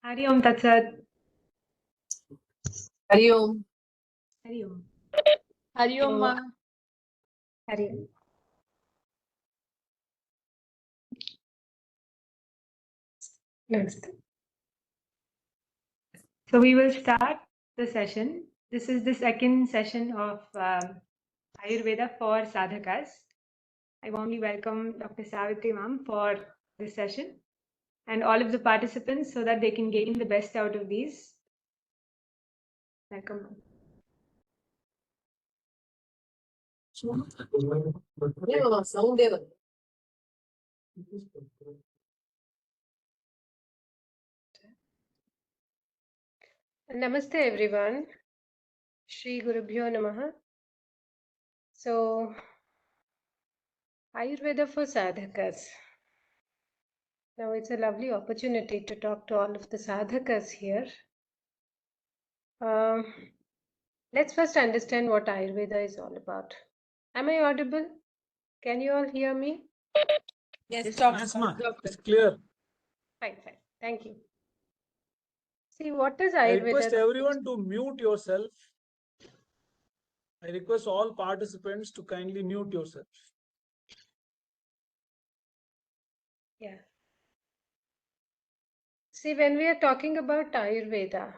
Hari Om Tat Sat. Hari Om. Hari Om. Hari Om, Ma. Hari Om. Namaste. So we will start the session. This is the second session of Ayurveda for Sadhakas. I warmly welcome Dr. Savitri ma'am for this session and all of the participants so that they can gain the best out of these. Welcome. Namaste everyone. Shri Gurubhyo Namaha. So, Ayurveda for Sadhakas. Now it's a lovely opportunity to talk to all of the sadhakas here. Let's first understand what Ayurveda is all about. Am I audible? Can you all hear me? Yes, doctor. Yes, ma. It's clear. Fine. Thank you. See, what is I Ayurveda? request everyone to mute yourself. I request all participants to kindly mute yourself. Yeah. See, when we are talking about Ayurveda,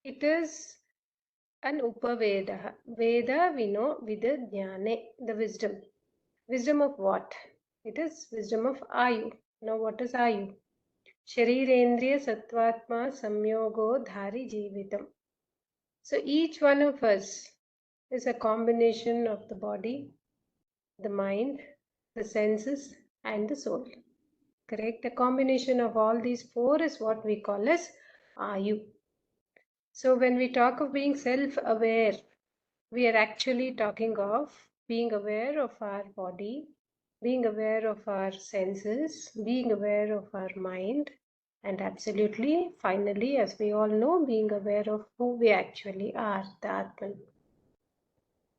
it is an Upaveda. Veda, we know, Vida Jnane, the wisdom. Wisdom of what? It is wisdom of Ayu. Now, what is Ayu? Sharirendriya Sattvatma Samyogo Dhari Jivitam. So, each one of us is a combination of the body, the mind, the senses, and the soul. Correct? A combination of all these four is what we call as Ayu. So when we talk of being self-aware, we are actually talking of being aware of our body, being aware of our senses, being aware of our mind, and absolutely, finally, as we all know, being aware of who we actually are, the Atman.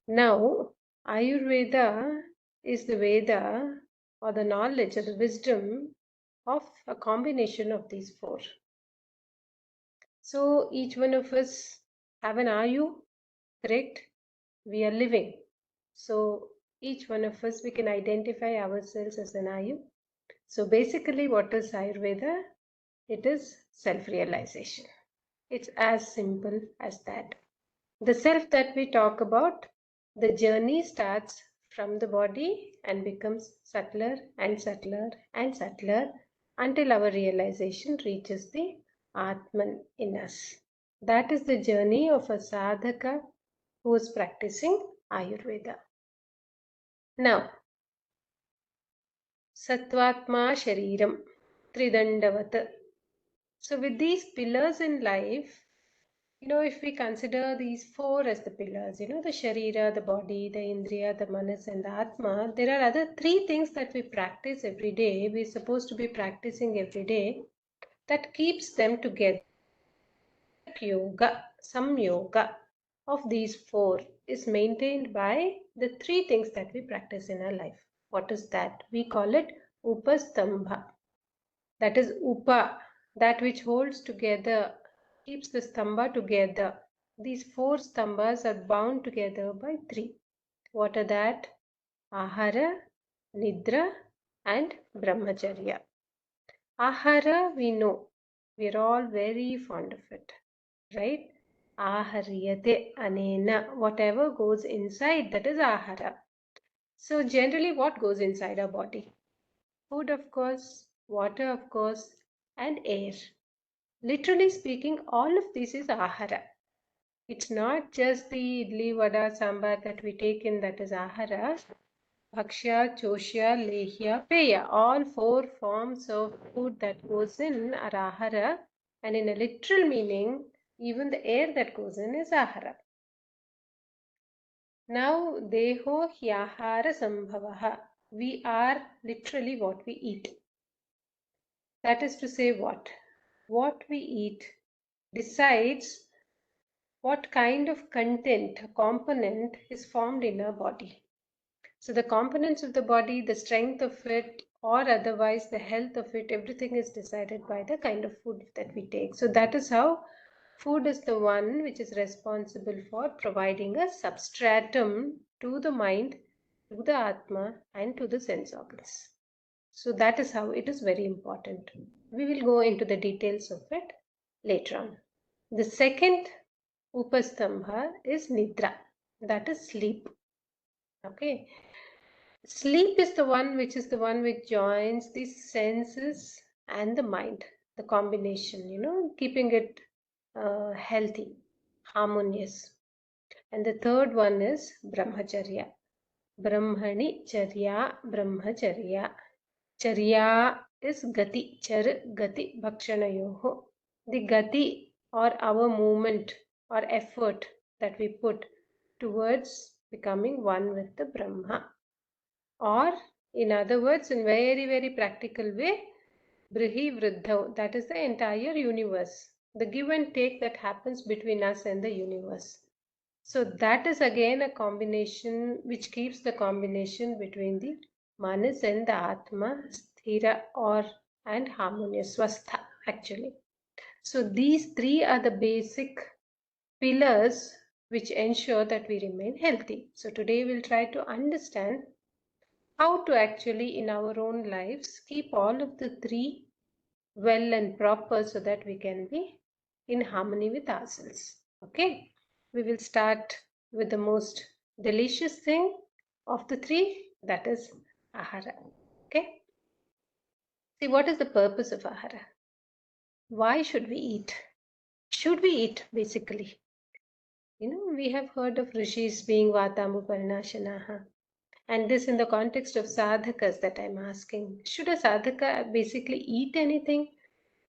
Now, Ayurveda is the Veda or the knowledge or the wisdom of a combination of these four. So each one of us have an Ayu, correct? We are living. So each one of us, we can identify ourselves as an Ayu. So basically what is Ayurveda? It is self-realization. It's as simple as that. The self that we talk about, the journey starts from the body and becomes subtler and subtler and subtler until our realization reaches the Atman in us. That is the journey of a sadhaka who is practicing Ayurveda. Now, Sattvatma Shariram Tridandavat. So with these pillars in life, if we consider these four as the pillars, the Sharira, the body, the Indriya, the Manas, and the Atma, there are other three things that we practice every day. We're supposed to be practicing every day that keeps them together. Yoga, some yoga of these four is maintained by the three things that we practice in our life. What is that? We call it Upastambha. That is Upa, that which holds together, keeps the stamba together. These four stambas are bound together by three. What are that? Ahara, Nidra, and Brahmacharya. Ahara, we know. We are all very fond of it, right? Aharyate anena. Whatever goes inside, that is ahara. So generally, what goes inside our body? Food, of course, water, of course, and air. Literally speaking, all of this is ahara. It's not just the idli, vada, sambar that we take in, that is ahara. Bhakshya, choshya, lehya, peya. All four forms of food that goes in are ahara. And in a literal meaning, even the air that goes in is ahara. Now, deho hyahara sambhavaha. We are literally what we eat. That is to say what? What we eat decides what kind of content, component is formed in our body. So the components of the body, the strength of it, or otherwise the health of it, everything is decided by the kind of food that we take. So that is how food is the one which is responsible for providing a substratum to the mind, to the Atma, and to the sense organs. So that is how it is very important. We will go into the details of it later on. The second Upastambha is Nidra, that is sleep. Okay. Sleep is the one which joins the senses and the mind, the combination, keeping it healthy, harmonious. And the third one is Brahmacharya. Brahmani Charya, Brahmacharya. Charya is Gati, Char Gati Bhakshanayoho. The Gati or our movement or effort that we put towards becoming one with the Brahma. Or in other words, in very, very practical way, Brihi Vriddhav, that is the entire universe. The give and take that happens between us and the universe. So that is again a combination which keeps the combination between the Manas and the Atma sthira and harmonious, swastha actually. So these three are the basic pillars which ensure that we remain healthy. So today we'll try to understand how to actually in our own lives keep all of the three well and proper so that we can be in harmony with ourselves. Okay, we will start with the most delicious thing of the three, that is ahara. Okay, see, what is the purpose of ahara? Why should we eat? Should we eat basically? We have heard of rishis being vatambu parinashanaha. And this in the context of sadhakas that I'm asking. Should a sadhaka basically eat anything?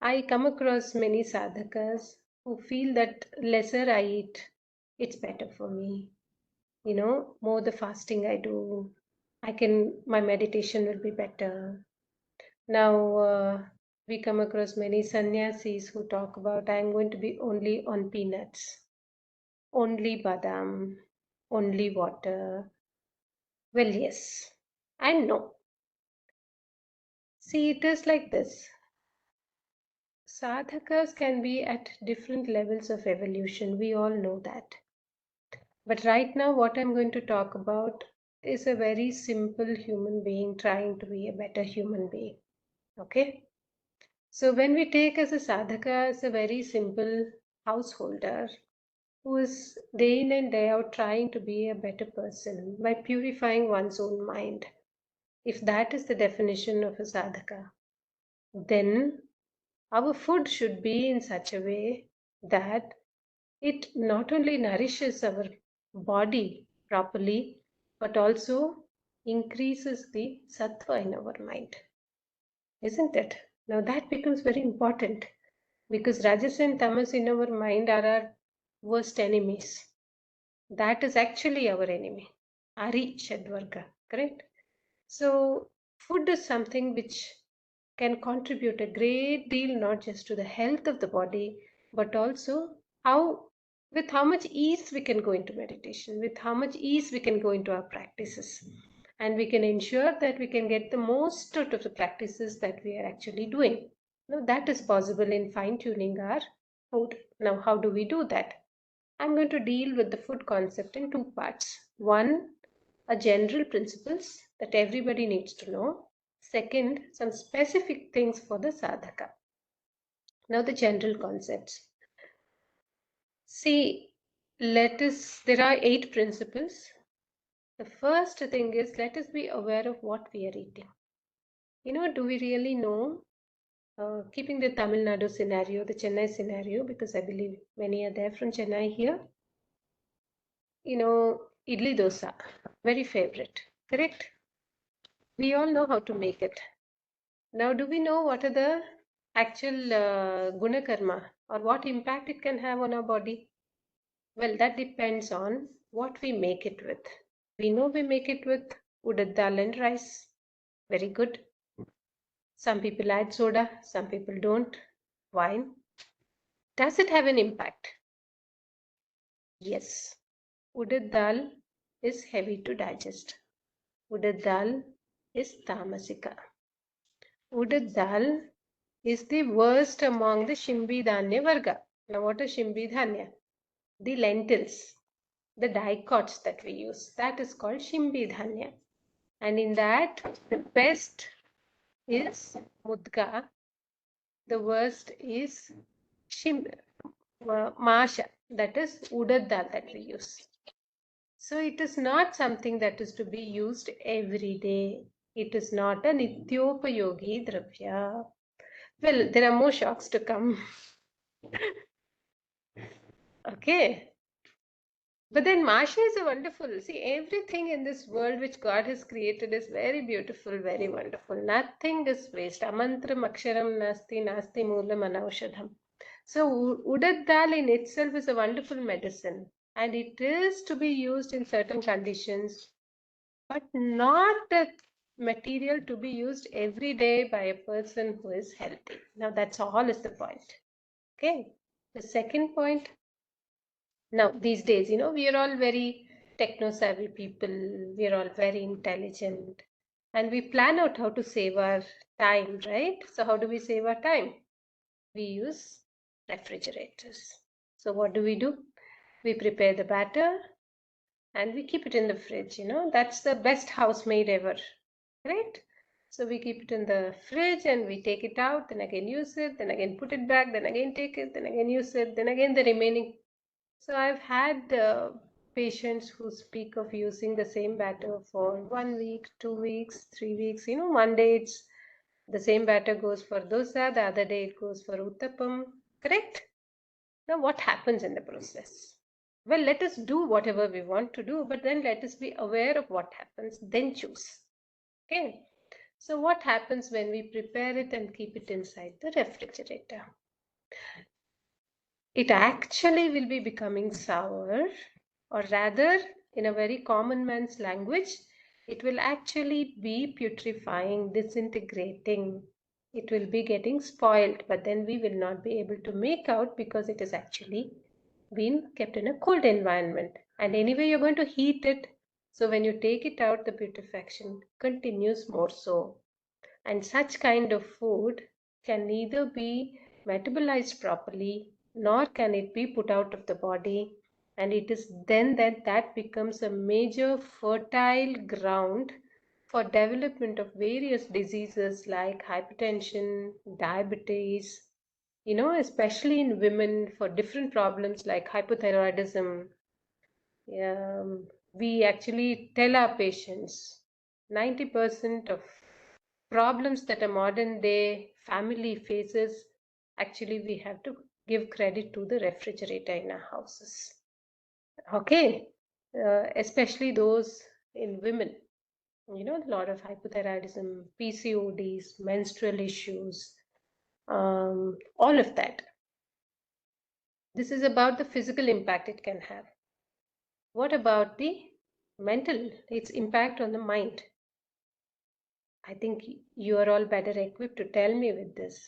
I come across many sadhakas who feel that lesser I eat, it's better for me. More the fasting I do, my meditation will be better. Now, we come across many sannyasis who talk about I'm going to be only on peanuts, only badam, only water. Well, yes and no. See, it is like this. Sadhakas can be at different levels of evolution. We all know that. But right now, what I'm going to talk about is a very simple human being trying to be a better human being. Okay? So when we take as a sadhaka as a very simple householder who is day in and day out trying to be a better person by purifying one's own mind, if that is the definition of a sadhaka, then our food should be in such a way that it not only nourishes our body properly, but also increases the sattva in our mind. Isn't it? Now that becomes very important because rajas and tamas in our mind are our worst enemies. That is actually our enemy. Ari Shadvarga, correct? So food is something which can contribute a great deal not just to the health of the body, but also with how much ease we can go into meditation, with how much ease we can go into our practices. And we can ensure that we can get the most out of the practices that we are actually doing. Now that is possible in fine-tuning our food. Now how do we do that? I'm going to deal with the food concept in two parts. One, a general principles that everybody needs to know. Second, some specific things for the sadhaka. Now the general concepts. See, there are 8 principles. The first thing is, let us be aware of what we are eating. Do we really know, keeping the Tamil Nadu scenario, the Chennai scenario, because I believe many are there from Chennai here. Idli dosa, very favorite, correct? We all know how to make it. Now, do we know what are the actual guna karma or what impact it can have on our body? Well, that depends on what we make it with. We know we make it with udad dal and rice. Very good. Some people add soda, some people don't. Wine. Does it have an impact? Yes. Udad dal is heavy to digest. Udad dal is tamasika. Udad dal is the worst among the Shimbi Dhanya Varga. Now, what is Shimbi Dhanya? The lentils, the dicots that we use. That is called Shimbi Dhanya. And in that, the best is Mudga. The worst is Masha. That is Udad dal that we use. So it is not something that is to be used every day. It is not a nityopayogi dravya. Well, there are more shocks to come. Okay. But then Masha is a wonderful. See, everything in this world which God has created is very beautiful, very wonderful. Nothing is waste. Amantram aksharam nasti nasti moolam anaushadham. So Udad dal in itself is a wonderful medicine. And it is to be used in certain conditions, but not a material to be used every day by a person who is healthy. Now that's all is the point. Okay. The second point, now these days, we are all very techno-savvy people. We are all very intelligent. And we plan out how to save our time, right? So how do we save our time? We use refrigerators. So what do? We prepare the batter and we keep it in the fridge. That's the best housemaid ever, right? So we keep it in the fridge and we take it out, then again use it, then again put it back, then again take it, then again use it, then again the remaining. So I've had patients who speak of using the same batter for 1 week, 2 weeks, 3 weeks. One day it's the same batter goes for dosa, the other day it goes for uttapam, correct? Now what happens in the process? Well, let us do whatever we want to do, but then let us be aware of what happens, then choose. Okay. So what happens when we prepare it and keep it inside the refrigerator? It actually will be becoming sour, or rather, in a very common man's language, it will actually be putrefying, disintegrating. It will be getting spoiled, but then we will not be able to make out because it is actually been kept in a cold environment. And anyway, you're going to heat it. So when you take it out, the putrefaction continues more so. And such kind of food can neither be metabolized properly nor can it be put out of the body. And it is then that becomes a major fertile ground for development of various diseases like hypertension, diabetes, especially in women for different problems like hypothyroidism. We actually tell our patients 90% of problems that a modern day family faces, actually we have to give credit to the refrigerator in our houses. Okay, especially those in women. A lot of hypothyroidism, PCODs, menstrual issues, all of that. This is about the physical impact it can have. What about the mental, its impact on the mind? I think you are all better equipped to tell me with this.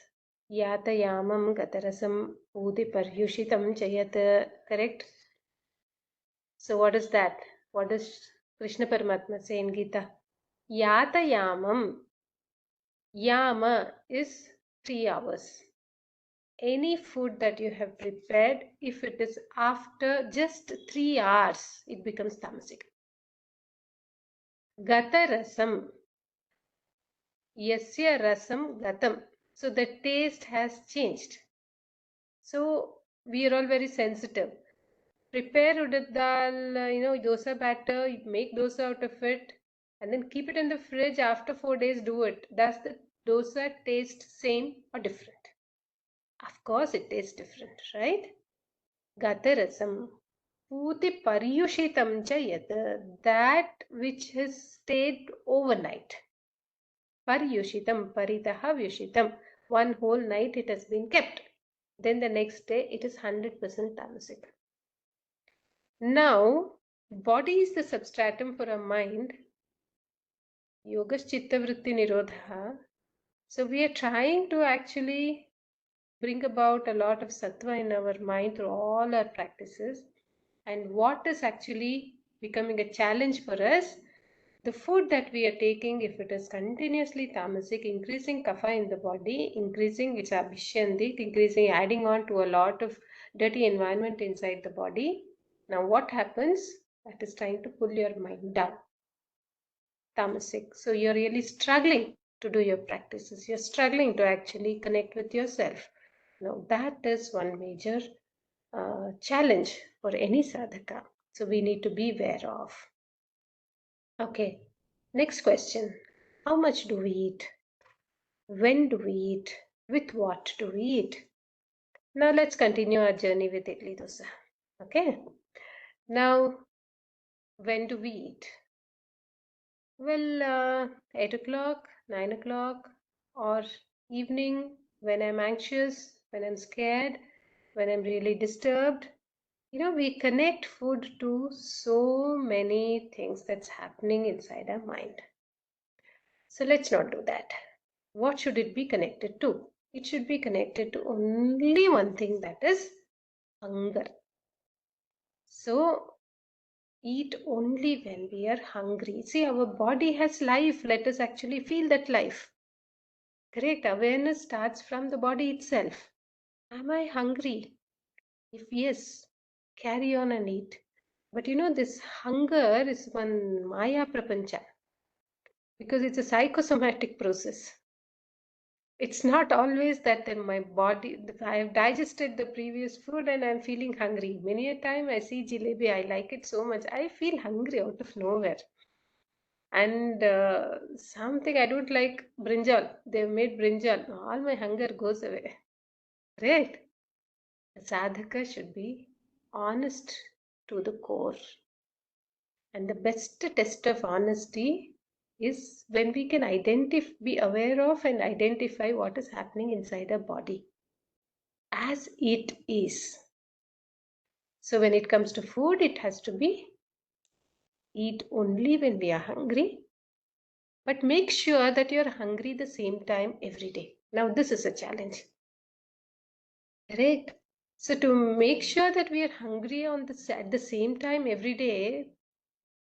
Yatayamam gatarasam udi paryushitam chayat, correct? So what is that? What does Krishna Paramatma say in Gita? Yatayamam. Yama is 3 hours. Any food that you have prepared, if it is after just 3 hours, it becomes tamasic. Gatarasam. Yasya rasam gatam. So the taste has changed. So we are all very sensitive. Prepare udad dal, dosa batter, make dosa out of it, and then keep it in the fridge. After 4 days, do it. Does the dosa taste same or different? Of course, it tastes different, right? Gatarasam. Puti paryushitam cha yat, that which has stayed overnight. Paryushitam, paritaha vyushitam. One whole night it has been kept. Then the next day it is 100% tamasic. Now, body is the substratum for our mind. Yogas chitta vritti nirodha. So we are trying to actually bring about a lot of sattva in our mind through all our practices. And what is actually becoming a challenge for us? the food that we are taking, if it is continuously tamasic, increasing kapha in the body, increasing its abhishandik, increasing, adding on to a lot of dirty environment inside the body. Now what happens? That is trying to pull your mind down. Tamasic. So you're really struggling to do your practices. You're struggling to actually connect with yourself. Now that is one major challenge for any sadhaka. So we need to be aware of. Okay, next question. How much do we eat? When do we eat? With what do we eat? Now let's continue our journey with idli dosa. Okay. Now, when do we eat? Well, 8 o'clock, 9 o'clock, or evening when I'm anxious, when I'm scared, when I'm really disturbed. You know, we connect food to so many things that's happening inside our mind. So let's not do that. What should it be connected to? It should be connected to only one thing, that is hunger. So eat only when we are hungry. See, our body has life. Let us actually feel that life. Correct. Awareness starts from the body itself. Am I hungry? If yes, carry on and eat. But you know, this hunger is one Maya prapancha, because it's a psychosomatic process. It's not always that in my body, I have digested the previous food and I'm feeling hungry. Many a time I see jalebi, I like it so much, I feel hungry out of nowhere. And something I don't like, brinjal. They've made brinjal. All my hunger goes away. Right? A sadhaka should be honest to the core. And the best test of honesty is when we can be aware of and identify what is happening inside our body as it is. So when it comes to food, it has to be eat only when we are hungry, but make sure that you're hungry the same time every day. Now this is a challenge. Correct? So to make sure that we are hungry at the same time every day,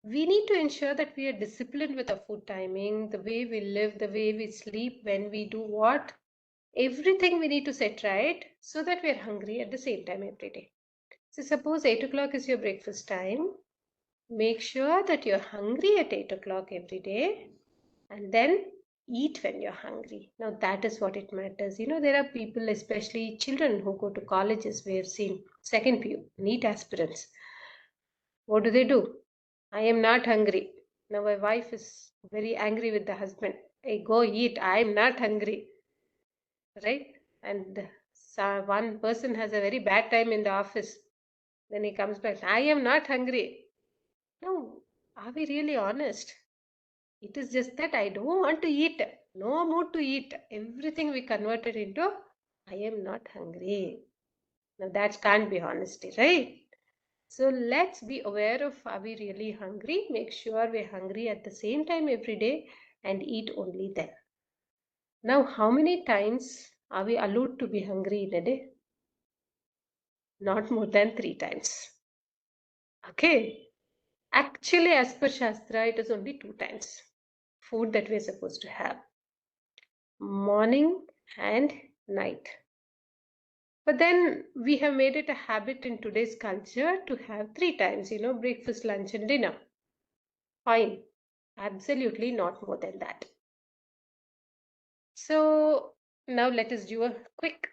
we need to ensure that we are disciplined with our food timing, the way we live, the way we sleep, when we do what. Everything we need to set right so that we are hungry at the same time every day. So suppose 8 o'clock is your breakfast time. Make sure that you're hungry at 8 o'clock every day and then eat when you're hungry. Now that is what it matters. You know, there are people, especially children who go to colleges, we have seen second PU, NEET aspirants. What do? I am not hungry. Now my wife is very angry with the husband. Hey, go eat. I am not hungry. Right? And one person has a very bad time in the office. Then he comes back. I am not hungry. No, are we really honest? It is just that I don't want to eat. No mood to eat. Everything we converted into I am not hungry. Now that can't be honesty, right? So let's be aware of, are we really hungry? Make sure we're hungry at the same time every day and eat only then. Now, how many times are we allowed to be hungry in a day? Not more than 3 times. Okay. Actually, as per Shastra, it is only 2 times food that we're supposed to have. Morning and night. But then we have made it a habit in today's culture to have 3 times, you know, breakfast, lunch and dinner. Fine. Absolutely not more than that. So now let us do a quick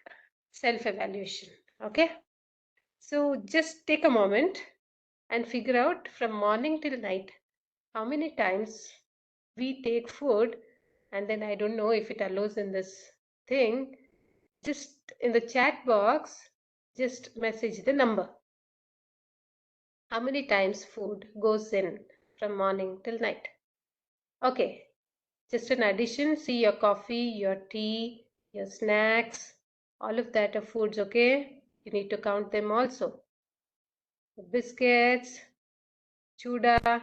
self-evaluation. Okay. So just take a moment and figure out from morning till night how many times we take food, and then I don't know if it allows in this thing. Just in the chat box, just message the number. How many times food goes in from morning till night? Okay, just an addition. See your coffee, your tea, your snacks, all of that are foods, okay? You need to count them also. Biscuits, chuda,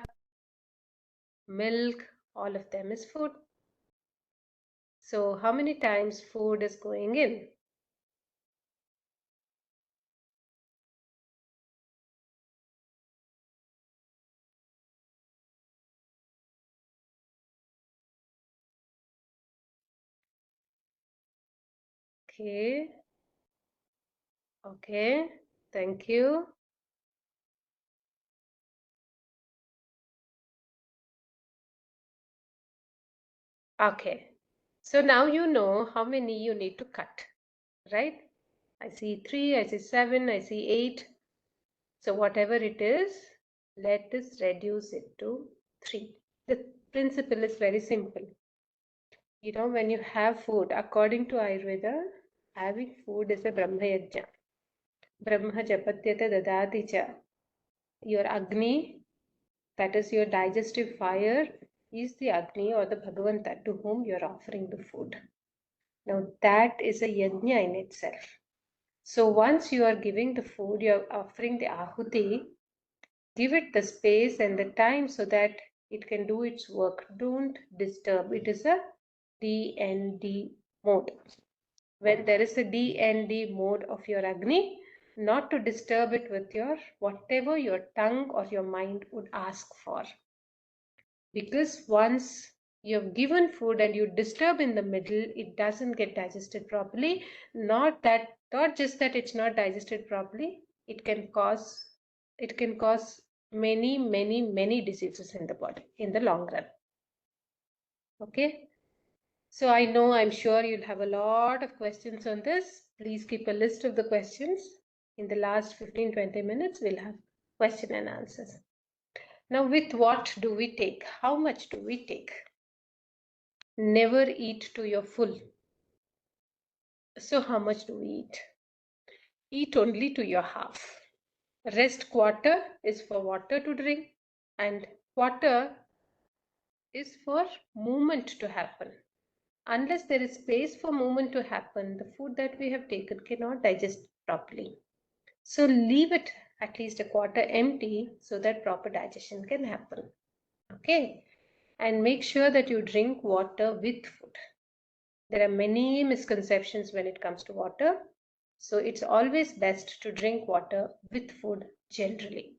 milk, all of them is food. So how many times food is going in? Okay. Okay. Thank you. Okay. So now you know how many you need to cut, right? I see 3, I see 7, I see 8. So whatever it is, let us reduce it to 3. The principle is very simple. You know, when you have food, according to Ayurveda, having food is a Brahma Yajna. Brahma Japatyata Dadati Cha. Your Agni, that is your digestive fire, is the Agni or the Bhagavanta to whom you are offering the food. Now that is a yajna in itself. So once you are giving the food, you are offering the ahuti, give it the space and the time so that it can do its work. Don't disturb. It is a DND mode. When there is a DND mode of your Agni, not to disturb it with your whatever your tongue or your mind would ask for. Because once you have given food and you disturb in the middle, it doesn't get digested properly. Not just that it's not digested properly, it can cause many diseases in the body in the long run. Okay. So I'm sure you'll have a lot of questions on this. Please keep a list of the questions. In the last 15-20 minutes, we'll have question and answers. Now, with what do we take? How much do we take? Never eat to your full. So how much do we eat? Eat only to your half. Rest quarter is for water to drink, and quarter is for movement to happen. Unless there is space for movement to happen, the food that we have taken cannot digest properly. So leave it at least a quarter empty so that proper digestion can happen. Okay. And make sure that you drink water with food. There are many misconceptions when it comes to water. So it's always best to drink water with food generally.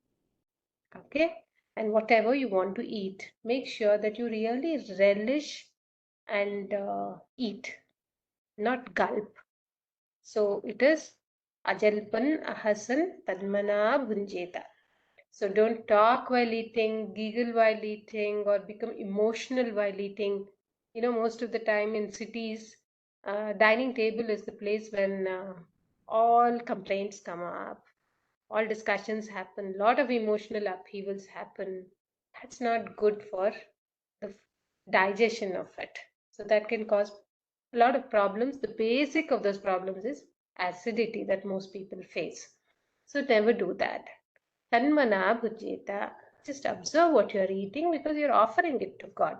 Okay. And whatever you want to eat, make sure that you really relish and eat, not gulp. So it is ajalpan ahasan tadmana bhunjeta. So don't talk while eating, giggle while eating, or become emotional while eating. You know, most of the time in cities, dining table is the place when all complaints come up, all discussions happen, a lot of emotional upheavals happen. That's not good for the digestion of it. So that can cause a lot of problems. The basic of those problems is acidity that most people face. So never do that. Tanmana bhujeta. Just observe what you're eating because you're offering it to God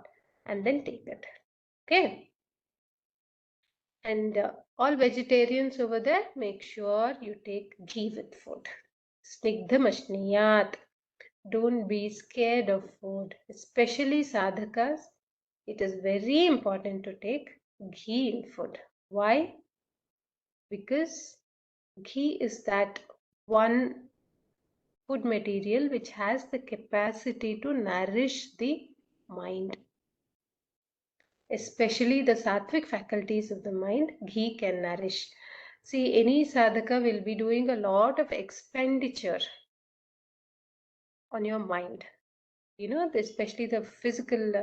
and then take it. Okay. And all vegetarians over there, make sure you take ghee with food. Snigdhamashniyat. Don't be scared of food, especially sadhakas. It is very important to take ghee in food. Why? Because ghee is that one food material which has the capacity to nourish the mind. Especially the sattvic faculties of the mind, ghee can nourish. See, any sadhaka will be doing a lot of expenditure on your mind. You know, especially the physical,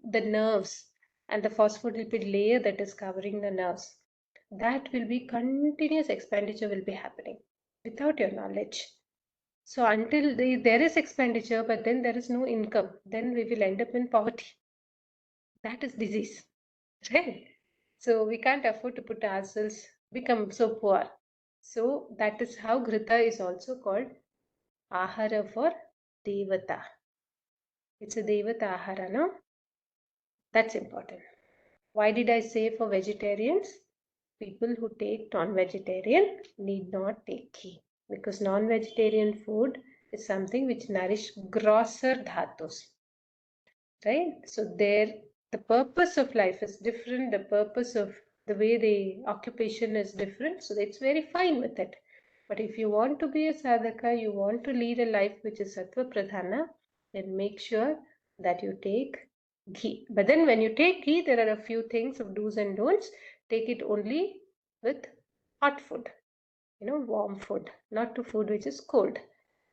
the nerves and the phospholipid layer that is covering the nerves. That will be continuous expenditure will be happening without your knowledge. So until there is expenditure, but then there is no income, then we will end up in poverty. That is disease, right? So we can't afford to put ourselves become so poor. So that is how Ghrita is also called Ahara for Devata. It's a Devata Ahara, no? That's important. Why did I say for vegetarians? People who take non-vegetarian need not take ghee because non-vegetarian food is something which nourish grosser dhatus, right? So the purpose of life is different. The purpose of the way the occupation is different. So it's very fine with it. But if you want to be a sadhaka, you want to lead a life which is sattva pradhana, then make sure that you take ghee. But then when you take ghee, there are a few things of do's and don'ts. Take it only with hot food, warm food, not to food which is cold.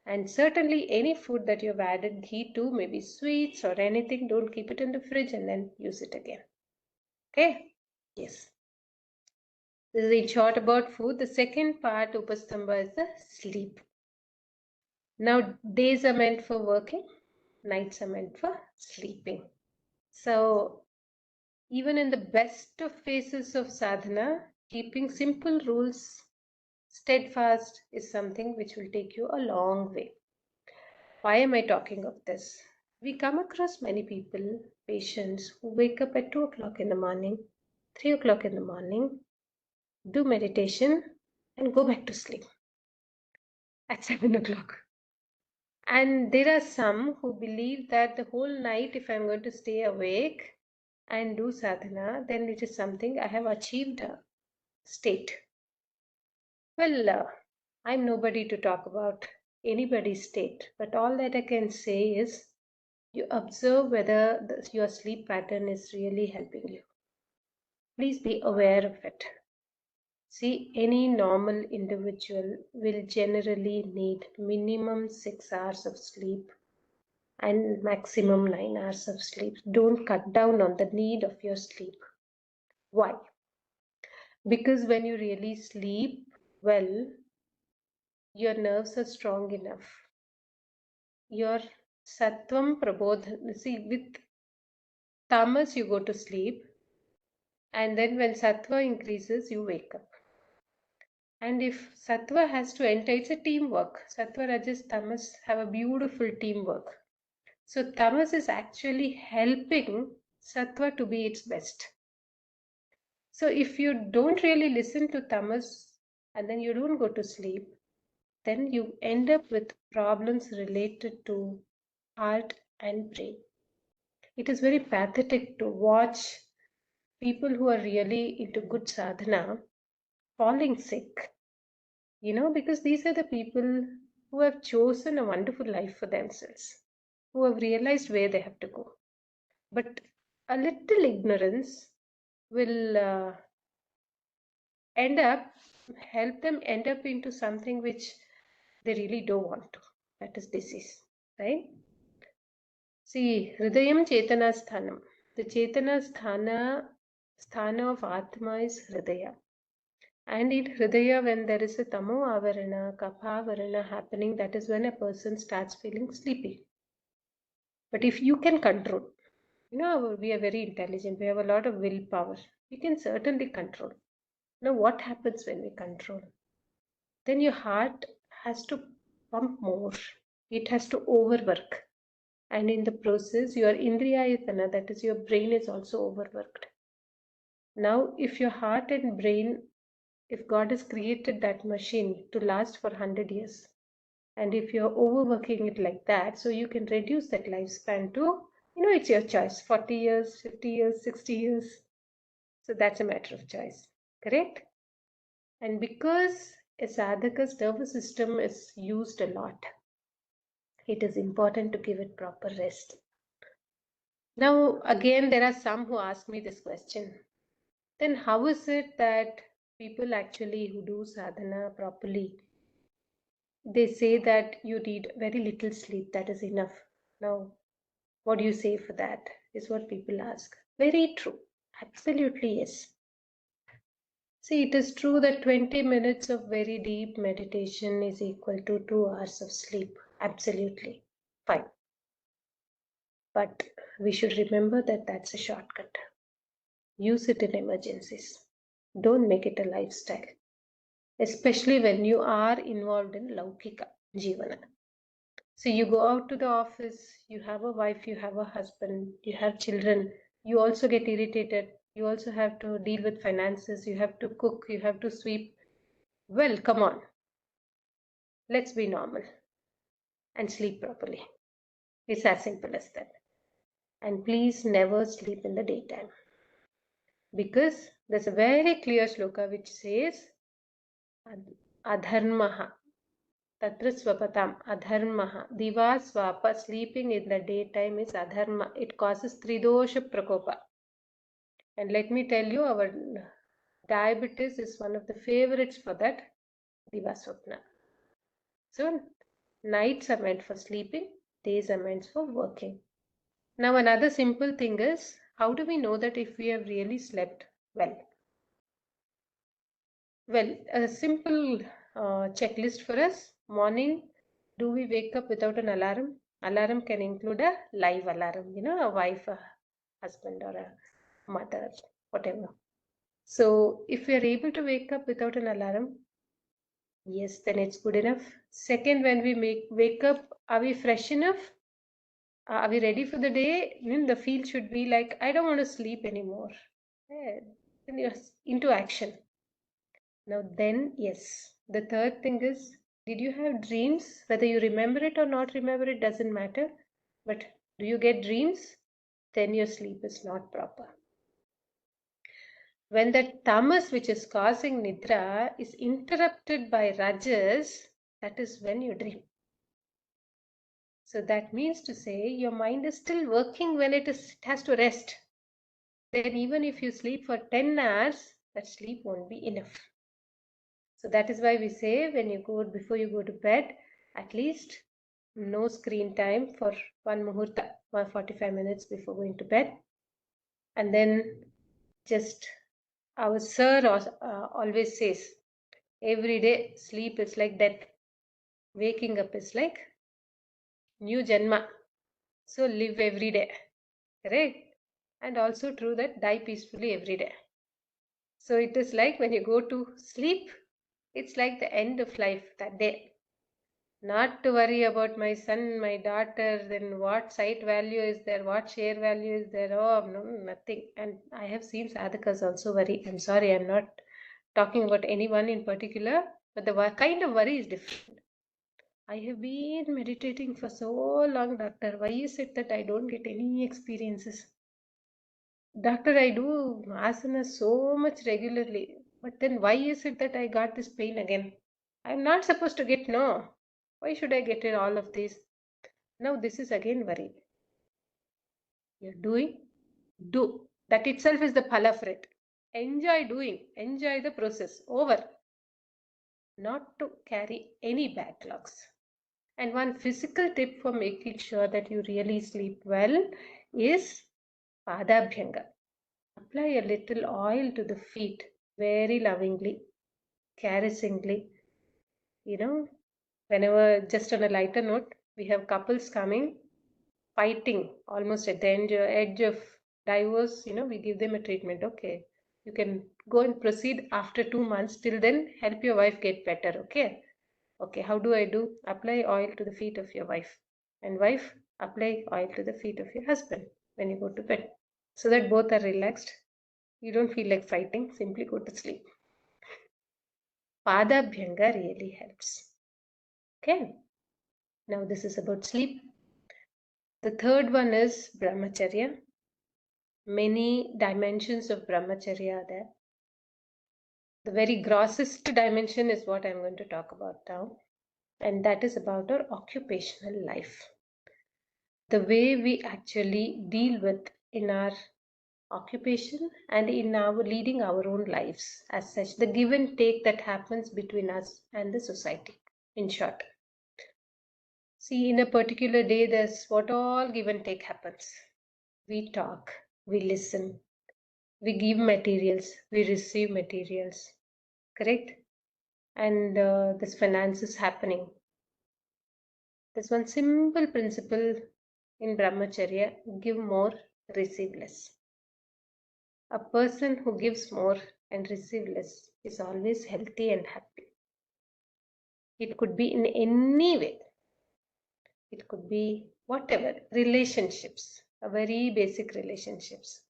And certainly any food that you've added ghee to, maybe sweets or anything, don't keep it in the fridge and then use it again. Okay? Yes. This is in short about food. The second part, Upastamba, is the sleep. Now, days are meant for working, nights are meant for sleeping. So, even in the best of phases of sadhana, keeping simple rules steadfast is something which will take you a long way. Why am I talking of this? We come across many people, patients, who wake up at 2 o'clock in the morning, 3 o'clock in the morning, do meditation, and go back to sleep at 7 o'clock. And there are some who believe that the whole night, if I'm going to stay awake and do sadhana, then it is something I have achieved a state. Well, I'm nobody to talk about anybody's state, but all that I can say is you observe whether your sleep pattern is really helping you. Please be aware of it. See, any normal individual will generally need minimum 6 hours of sleep and maximum 9 hours of sleep. Don't cut down on the need of your sleep. Why? Because when you really sleep well, your nerves are strong enough. Your sattvam prabodhan, see, with tamas you go to sleep, and then when sattva increases, you wake up. And if sattva has to enter, it's a teamwork. Sattva, rajas, tamas have a beautiful teamwork. So tamas is actually helping sattva to be its best. So if you don't really listen to tamas and then you don't go to sleep, then you end up with problems related to heart and brain. It is very pathetic to watch people who are really into good sadhana falling sick, because these are the people who have chosen a wonderful life for themselves, who have realized where they have to go. But a little ignorance will help them end up into something which they really don't want to. That is disease, right? See, Hridayam Chetana Sthanam. The Chetana sthana of Atma is Hridaya. And in Hridaya, when there is a Tamo Avarana, Kapha Avarana happening, that is when a person starts feeling sleepy. But if you can control, we are very intelligent, we have a lot of willpower, we can certainly control. Now, what happens when we control? Then your heart has to pump more, it has to overwork. And in the process, your indriyayatana, that is your brain, is also overworked. Now, if your heart and brain, if God has created that machine to last for 100 years, and if you're overworking it like that, so you can reduce that lifespan to, it's your choice, 40 years, 50 years, 60 years. So that's a matter of choice, correct? And because a sadhaka's nervous system is used a lot, it is important to give it proper rest. Now, again, there are some who ask me this question. Then how is it that people actually who do sadhana properly, they say that you need very little sleep, that is enough. Now, what do you say for that? Is what people ask. Very true. Absolutely, yes. See, it is true that 20 minutes of very deep meditation is equal to 2 hours of sleep. Absolutely. Fine. But we should remember that that's a shortcut. Use it in emergencies. Don't make it a lifestyle. Especially when you are involved in Laukika Jivana. So you go out to the office, you have a wife, you have a husband, you have children, you also get irritated, you also have to deal with finances, you have to cook, you have to sweep. Well, come on. Let's be normal and sleep properly. It's as simple as that. And please never sleep in the daytime. Because there's a very clear shloka which says, Adharmaha. Tatra swapatam adharmaha. Diva swapa, sleeping in the daytime is adharma. It causes tridosha prakopa. And let me tell you, our Diabetes is one of the favorites for that Divaswapna. So nights are meant for sleeping, days are meant for working. Now another simple thing is, how do we know that if we have really slept well? Well, a simple checklist for us. Morning, do we wake up without an alarm? Alarm can include a live alarm, a wife, a husband, or a mother, whatever. So if we are able to wake up without an alarm, yes, then it's good enough. Second, when we wake up, are we fresh enough? Are we ready for the day? The feel should be like, I don't want to sleep anymore. Then you're into action. Now then, yes. The third thing is, did you have dreams? Whether you remember it or not remember it doesn't matter. But do you get dreams? Then your sleep is not proper. When the tamas, which is causing nidra, is interrupted by rajas, that is when you dream. So that means to say your mind is still working when it has to rest. Then even if you sleep for 10 hours, that sleep won't be enough. So that is why we say before you go to bed, at least no screen time for one muhurta, 145 minutes before going to bed. And then just our sir always says, every day sleep is like death. Waking up is like new janma. So live every day. Correct? And also true that die peacefully every day. So it is like when you go to sleep, it's like the end of life that day. Not to worry about my son, my daughter, then what site value is there, what share value is there. Oh, no, nothing. And I have seen sadhakas also worry. I'm sorry, I'm not talking about anyone in particular, but the kind of worry is different. I have been meditating for so long, doctor. Why is it that I don't get any experiences? Doctor, I do asana so much regularly, but then why is it that I got this pain again? I'm not supposed to get, no. Why should I get in all of this? Now this is again worry. You're doing, do. That itself is the phala for it. Enjoy doing, enjoy the process. Over. Not to carry any backlogs. And one physical tip for making sure that you really sleep well is padabhyanga. Apply a little oil to the feet very lovingly, caressingly. Whenever, just on a lighter note, we have couples coming, fighting almost at the edge of divorce, we give them a treatment. Okay, you can go and proceed after 2 months. Till then, help your wife get better. Okay, how do I do? Apply oil to the feet of your wife. And wife, apply oil to the feet of your husband when you go to bed. So that both are relaxed. You don't feel like fighting, simply go to sleep. Padabhyanga really helps. Okay, now this is about sleep. The third one is brahmacharya. Many dimensions of brahmacharya are there. The very grossest dimension is what I'm going to talk about now, and that is about our occupational life. The way we actually deal with in our occupation and in our leading our own lives as such, the give and take that happens between us and the society, in short. See, in a particular day, there's what all give and take happens. We talk, we listen, we give materials, we receive materials, correct? And this finance is happening. There's one simple principle in brahmacharya: give more, receive less. A person who gives more and receives less is always healthy and happy. It could be in any way. It could be whatever. Relationships, a very basic relationships.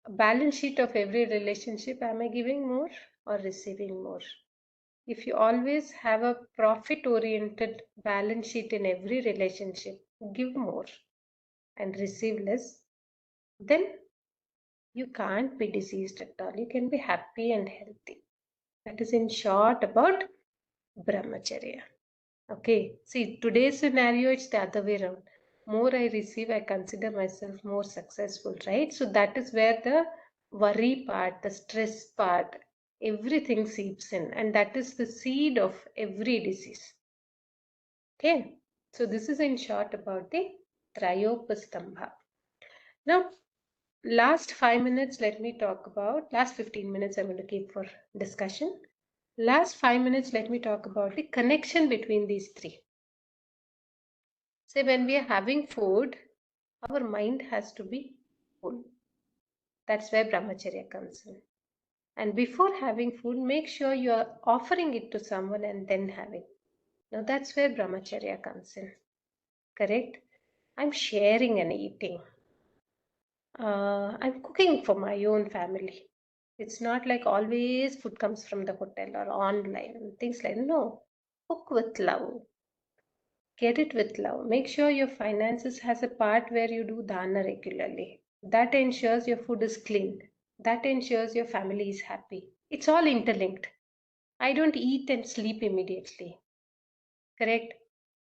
A balance sheet of every relationship, am I giving more or receiving more? If you always have a profit-oriented balance sheet in every relationship, give more and receive less, then you can't be diseased at all. You can be happy and healthy. That is in short about brahmacharya. Okay, see, today's scenario, it's the other way around. More I receive, I consider myself more successful, right? So that is where the worry part, the stress part, everything seeps in, and that is the seed of every disease. Okay, so this is in short about the Trayopastambha. Now, last 5 minutes, let me talk about, last 15 minutes I'm going to keep for discussion. Last 5 minutes, let me talk about the connection between these three. Say when we are having food, our mind has to be full. That's where brahmacharya comes in. And before having food, make sure you are offering it to someone and then having. Now that's where brahmacharya comes in. Correct? I'm sharing and eating. I'm cooking for my own family. It's not like always food comes from the hotel or online and things like that. No. Cook with love. Get it with love. Make sure your finances has a part where you do dana regularly. That ensures your food is clean. That ensures your family is happy. It's all interlinked. I don't eat and sleep immediately. Correct?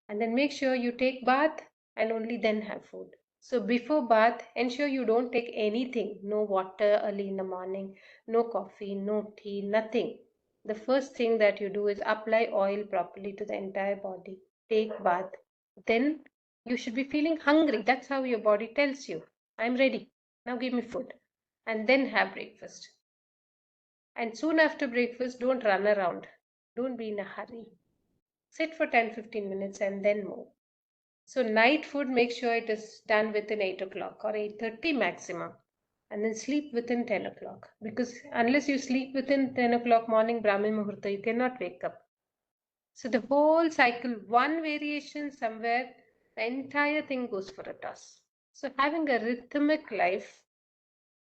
And then make sure you take bath and only then have food. So before bath, ensure you don't take anything. No water early in the morning, no coffee, no tea, nothing. The first thing that you do is apply oil properly to the entire body. Take bath. Then you should be feeling hungry. That's how your body tells you, I'm ready. Now give me food. And then have breakfast. And soon after breakfast, don't run around. Don't be in a hurry. Sit for 10-15 minutes and then move. So night food, make sure it is done within 8 o'clock or 8:30 maximum. And then sleep within 10 o'clock. Because unless you sleep within 10 o'clock morning Brahmi Muhurta, you cannot wake up. So the whole cycle, one variation somewhere, the entire thing goes for a toss. So having a rhythmic life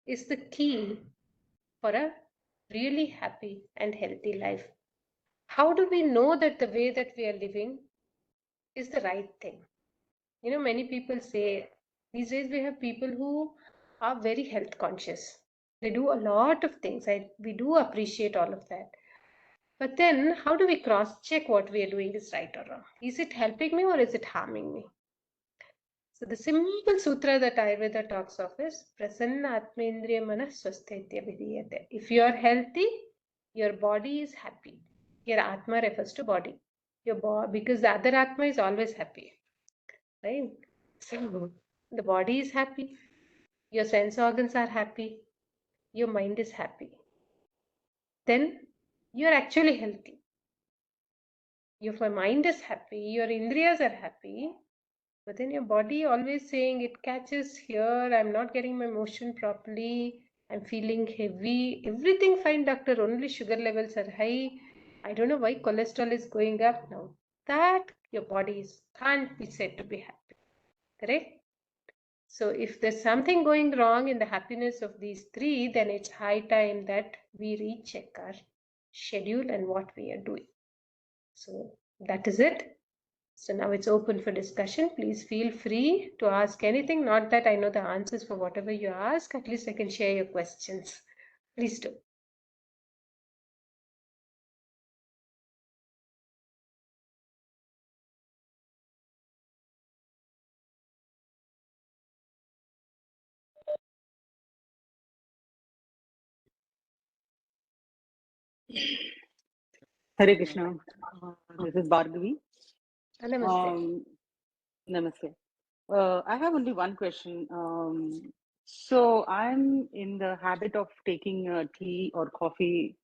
is the key for a really happy and healthy life. How do we know that the way that we are living is the right thing? You know, many people say these days we have people who are very health conscious. They do a lot of things. We do appreciate all of that. But then, how do we cross check what we are doing is right or wrong? Is it helping me or is it harming me? So, the simple sutra that Ayurveda talks of is Prasanna Atmendriya Manas Swasthaitya Vidiyate. If you are healthy, your body is happy. Your Atma refers to body. Because the other Atma is always happy. Right? So the body is happy, your sense organs are happy, your mind is happy. Then you're actually healthy. If your mind is happy, your indriyas are happy, but then your body always saying it catches here, I'm not getting my motion properly, I'm feeling heavy, everything fine, doctor, only sugar levels are high. I don't know why cholesterol is going up now. That your body can't be said to be happy. Correct? So if there's something going wrong in the happiness of these three, then it's high time that we recheck our schedule and what we are doing. So that is it. So now it's open for discussion. Please feel free to ask anything. Not that I know the answers for whatever you ask. At least I can share your questions. Please do. Hare Krishna. This is Bhargavi. Namaste. Namaste. I have only one question. So I'm in the habit of taking tea or coffee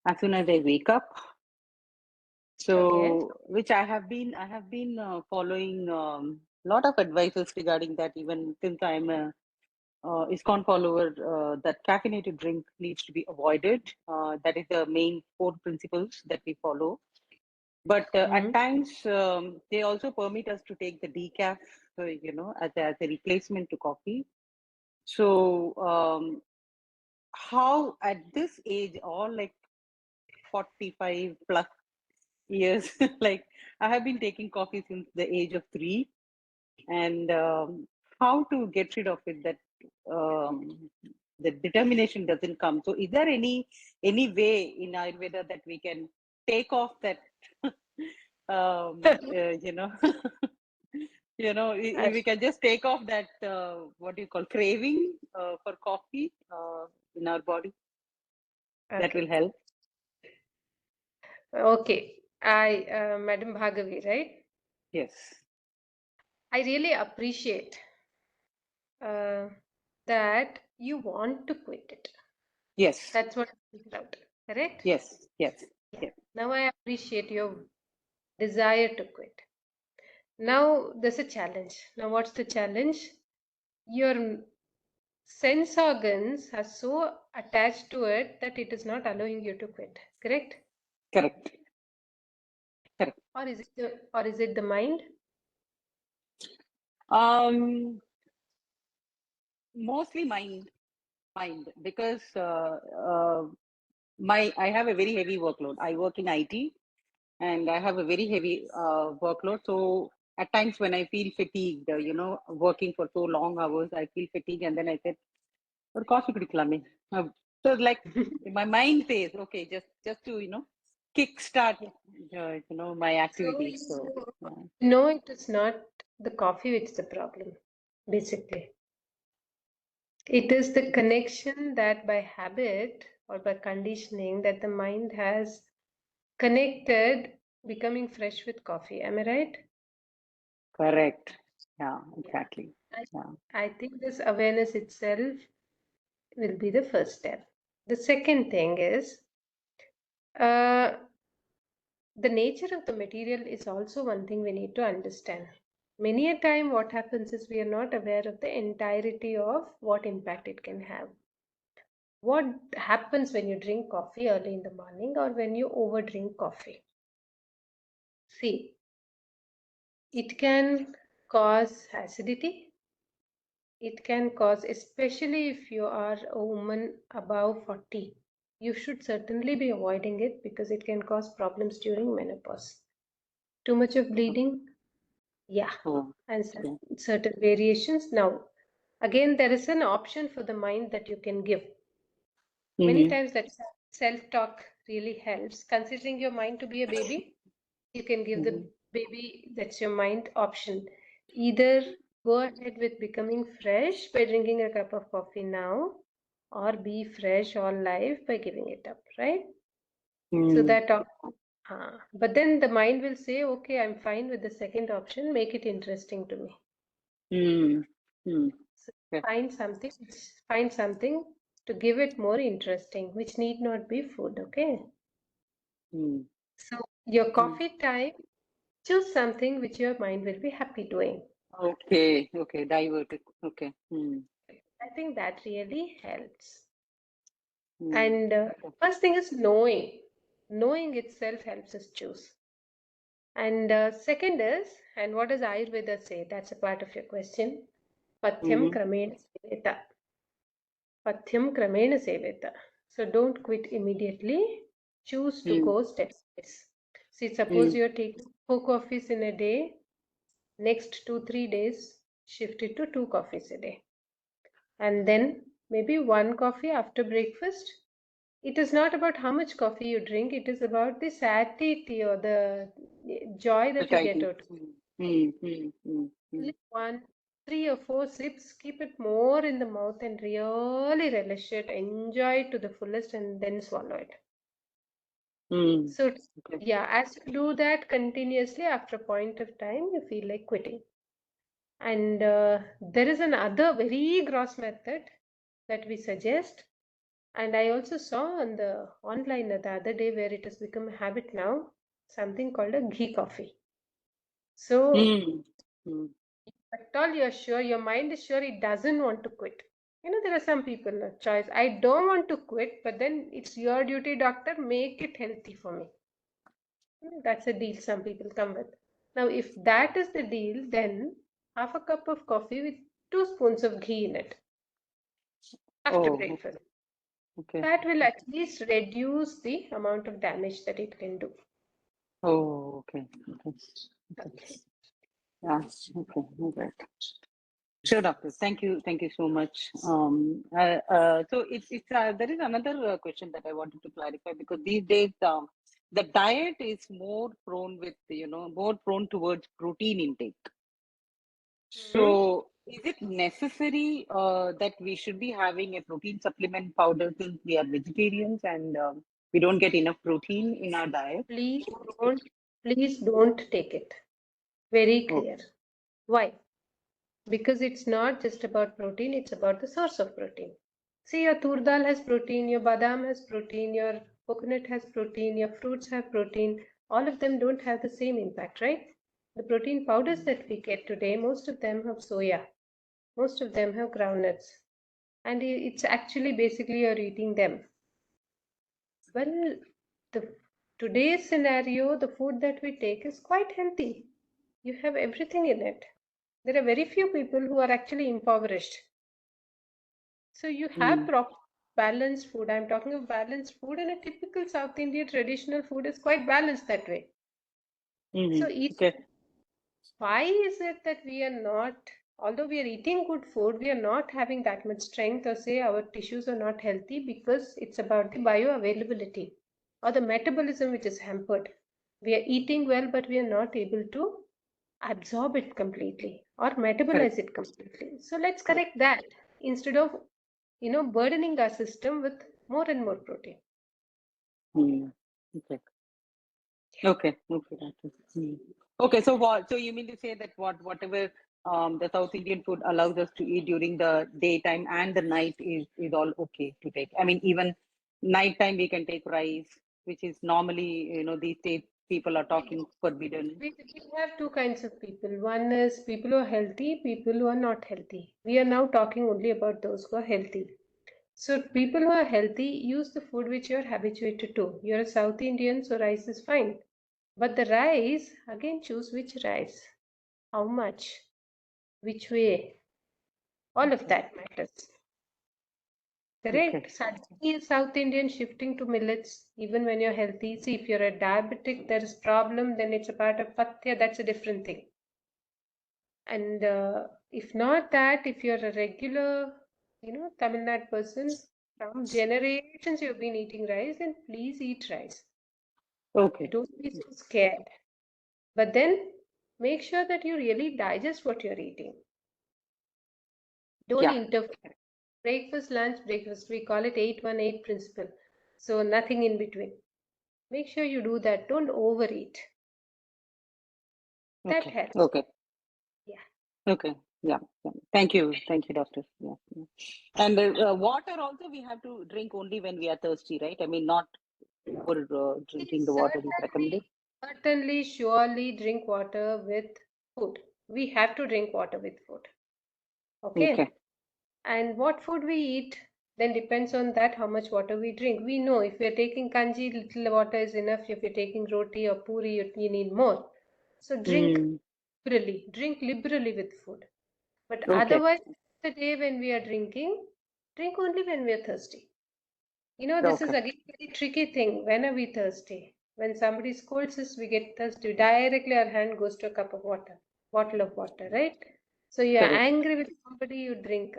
as soon as I wake up. Okay. So, which I have been following lot of advices regarding that. Even since I'm a ISKCON follower, that caffeinated drink needs to be avoided. That is the main four principles that we follow. But at times, they also permit us to take the decaf, as a replacement to coffee. So, how at this age, all like 45 plus years, like I have been taking coffee since the age of 3, and how to get rid of it that the determination doesn't come. So, is there any way in Ayurveda that we can take off that, you know, if we can just take off that, what you call craving for coffee in our body, that will help. Okay. Madam Bhagavi, right? Yes. I really appreciate that you want to quit it. Yes. That's what I figured out, correct? Yes. Yes. Yeah. Yes. Now I appreciate your desire to quit. Now there's a challenge. Now what's the challenge? Your sense organs are so attached to it that it is not allowing you to quit, correct? Correct. Correct. Or is it the mind? Mostly mind, because I have a very heavy workload. I work in IT, and I have a very heavy workload. So at times when I feel fatigued, working for so long hours, I feel fatigued, and then I said, "Or coffee kudikkalame." So like my mind says, "Okay, just to kickstart, my activities." So No, it is not the coffee which is the problem, basically. It is the connection that by habit or by conditioning that the mind has connected becoming fresh with coffee. Am I right? correct. Yeah, exactly. Yeah. I think this awareness itself will be the first step. The second thing is the nature of the material is also one thing we need to understand. Many a time what happens is we are not aware of the entirety of what impact it can have. What happens when you drink coffee early in the morning or when you overdrink coffee? See, it can cause acidity. It can cause, especially if you are a woman above 40, you should certainly be avoiding it because it can cause problems during menopause. Too much of bleeding? Yeah. Oh, And okay. certain variations. Now, again, there is an option for the mind that you can give. Many times that self-talk really helps. Considering your mind to be a baby, you can give the baby, that's your mind, option. Either go ahead with becoming fresh by drinking a cup of coffee now, or be fresh all life by giving it up, right? So that, but then the mind will say, okay, I'm fine with the second option, make it interesting to me. So find something to give it more interesting, which need not be food, okay? So your coffee time, choose something which your mind will be happy doing. Okay, diverted. Okay. I think that really helps. Hmm. And first thing is knowing. Knowing itself helps us choose. And second is, and what does Ayurveda say? That's a part of your question. Pathyam kramena seveta. Pathyam kramena seveta. So don't quit immediately. Choose to go step-wise. See, suppose you're taking 4 coffees in a day. Next 2-3 days, shift it to 2 coffees a day. And then maybe 1 coffee after breakfast. It is not about how much coffee you drink, it is about the satiety or the joy that you get out of it. Only 1, 3 or 4 sips, keep it more in the mouth and really relish it, enjoy it to the fullest, and then swallow it. So, yeah, as you do that continuously, after a point of time, you feel like quitting. And there is another very gross method that we suggest. And I also saw on the online the other day where it has become a habit now, something called a ghee coffee. So, at all you're sure, your mind is sure it doesn't want to quit. There are some people, a choice. I don't want to quit, but then it's your duty, doctor, make it healthy for me. That's a deal some people come with. Now, if that is the deal, then half a cup of coffee with 2 spoons of ghee in it after breakfast. Okay. That will at least reduce the amount of damage that it can do. Oh, okay. Yeah, okay. Sure, doctor. Thank you so much. So there is another question that I wanted to clarify, because these days the diet is more prone towards protein intake. So, is it necessary that we should be having a protein supplement powder since we are vegetarians and we don't get enough protein in our diet? Please please don't take it. Very Oh, clear. Why? Because it's not just about protein, it's about the source of protein. See, your tur dal has protein, your badam has protein, your coconut has protein, your fruits have protein. All of them don't have the same impact, right? The protein powders that we get today, most of them have soya, most of them have groundnuts, and it's actually basically you're eating them. Well, the today's scenario, the food that we take is quite healthy. You have everything in it. There are very few people who are actually impoverished. So you have proper balanced food. I'm talking of balanced food, and a typical South Indian traditional food is quite balanced that way. So okay. why is it that we are not, although we are eating good food, we are not having that much strength, or say our tissues are not healthy? Because it's about the bioavailability or the metabolism which is hampered. We are eating well, but we are not able to absorb it completely or metabolize it completely. So let's correct that instead of burdening our system with more and more protein. Okay. Okay. Okay. Okay. So what? So you mean to say that whatever the South Indian food allows us to eat during the daytime and the night is all okay to take. I mean, even nighttime we can take rice, which is normally these days people are talking forbidden. We have two kinds of people. One is people who are healthy, people who are not healthy. We are now talking only about those who are healthy. So people who are healthy use the food which you are habituated to. You're a South Indian, so rice is fine. But the rice, again, choose which rice, how much, which way. All of that matters. Correct. Okay. Suddenly, South Indian shifting to millets, even when you're healthy. See, if you're a diabetic, there is problem, then it's a part of pathya, that's a different thing. And if not that, if you're a regular, Tamil Nadu person, from generations you've been eating rice, then please eat rice. Okay. Don't be so scared. But then make sure that you really digest what you're eating. Don't interfere. Breakfast, lunch, breakfast. We call it 8-1-8 principle. So nothing in between. Make sure you do that. Don't overeat. That Okay. helps. Okay. Yeah. Okay. Yeah. Thank you, doctor. Yeah. And water also we have to drink only when we are thirsty, right? I mean, not over drinking the water is recommended. Certainly, surely drink water with food. We have to drink water with food. Okay. And what food we eat then depends on that how much water we drink. We know if we are taking kanji, little water is enough. If you're taking roti or puri, you need more. So drink liberally with food. But otherwise, the day when we are drinking, drink only when we are thirsty. This is again a very tricky thing. When are we thirsty? When somebody scolds us, we get thirsty. Directly our hand goes to a cup of water, bottle of water, right? So you're angry with somebody, you drink.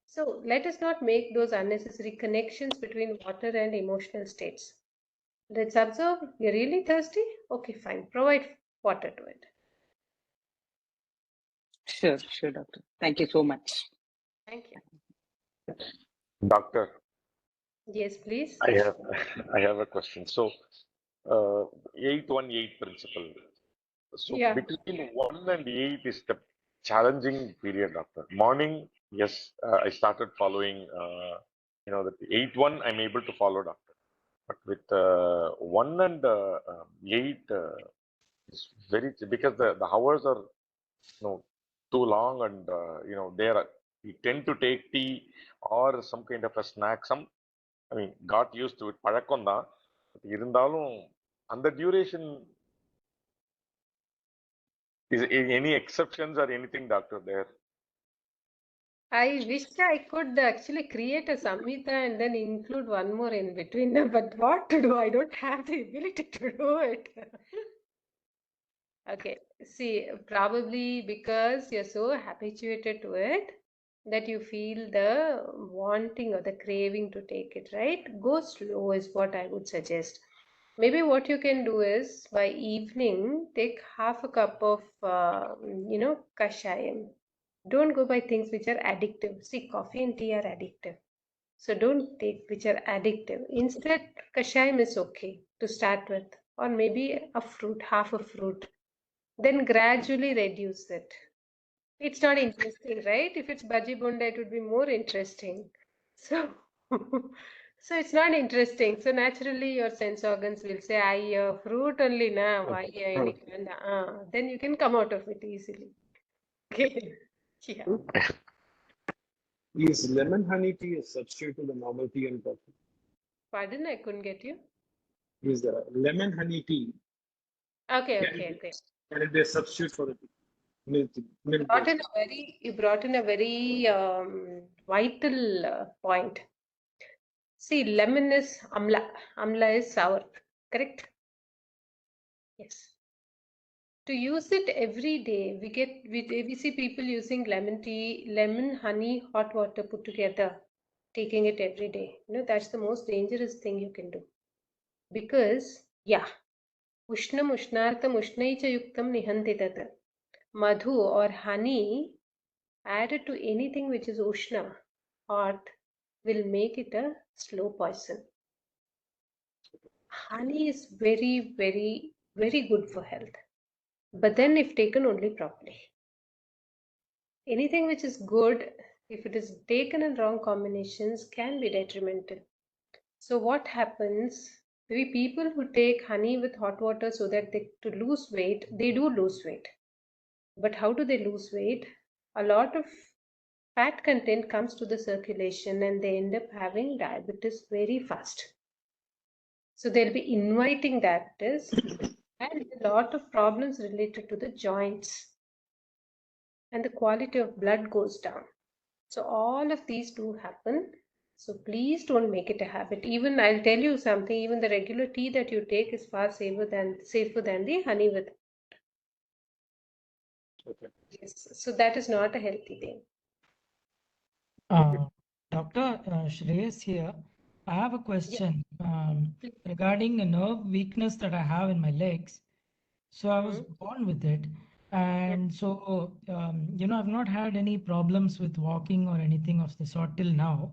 So let us not make those unnecessary connections between water and emotional states. Let's observe, you're really thirsty? Okay, fine. Provide water to it. Sure, doctor. Thank you so much. Thank you. Doctor, Yes, please. I have a question. So, 8-1-8 principle. So, Yeah. between 1 and 8 is the challenging period, doctor. Morning, yes, I started following, that 8-1, I'm able to follow, doctor. But with 1 and 8, it's very, because the hours are, too long, and, we tend to take tea or some kind of a snack, I mean, got used to it. பழக்கம் தான். இருந்தாலும் அந்த duration is any exceptions or anything, doctor, there? I wish I could actually create a samhita and then include one more in between, but what to do? I don't have the ability to do it. Okay, see, probably because you're so habituated to it that you feel the wanting or the craving to take it, right? Go slow is what I would suggest. Maybe what you can do is by evening, take half a cup of, kashayam. Don't go by things which are addictive. See, coffee and tea are addictive. So don't take which are addictive. Instead, kashayam is okay to start with, or maybe a fruit, half a fruit. Then gradually reduce it. It's not interesting, right? If it's bhaji bonda, it would be more interesting. So, so it's not interesting. So naturally, your sense organs will say, "I fruit only na, why then you can come out of it easily." Okay. Yeah. Is lemon honey tea a substitute to the normal tea and coffee? Pardon, I couldn't get you. Is the lemon honey tea Okay, can okay, okay. it be a substitute for the milk tea? Milk You brought in a very vital point. See, lemon is amla. Amla is sour. Correct? Yes. To use it every day, we see people using lemon tea, lemon, honey, hot water put together, taking it every day. That's the most dangerous thing you can do. Because, yeah, Ushnam Ushnartham Ushnaicha Yuktam Nihanti Tata. Madhu or honey added to anything which is Ushna, hot, will make it a slow poison. Honey is very, very, very good for health. But then if taken only properly. Anything which is good, if it is taken in wrong combinations, can be detrimental. So what happens, maybe people who take honey with hot water so that to lose weight, they do lose weight. But how do they lose weight? A lot of fat content comes to the circulation and they end up having diabetes very fast. So they'll be inviting diabetes and a lot of problems related to the joints. And the quality of blood goes down. So all of these do happen. So please don't make it a habit. Even I'll tell you something, even the regular tea that you take is far safer than the honey with. Okay. Yes. So that is not a healthy thing. Dr. Shreyas here. I have a question regarding a nerve weakness that I have in my legs. So I was born with it. And so, I've not had any problems with walking or anything of the sort till now.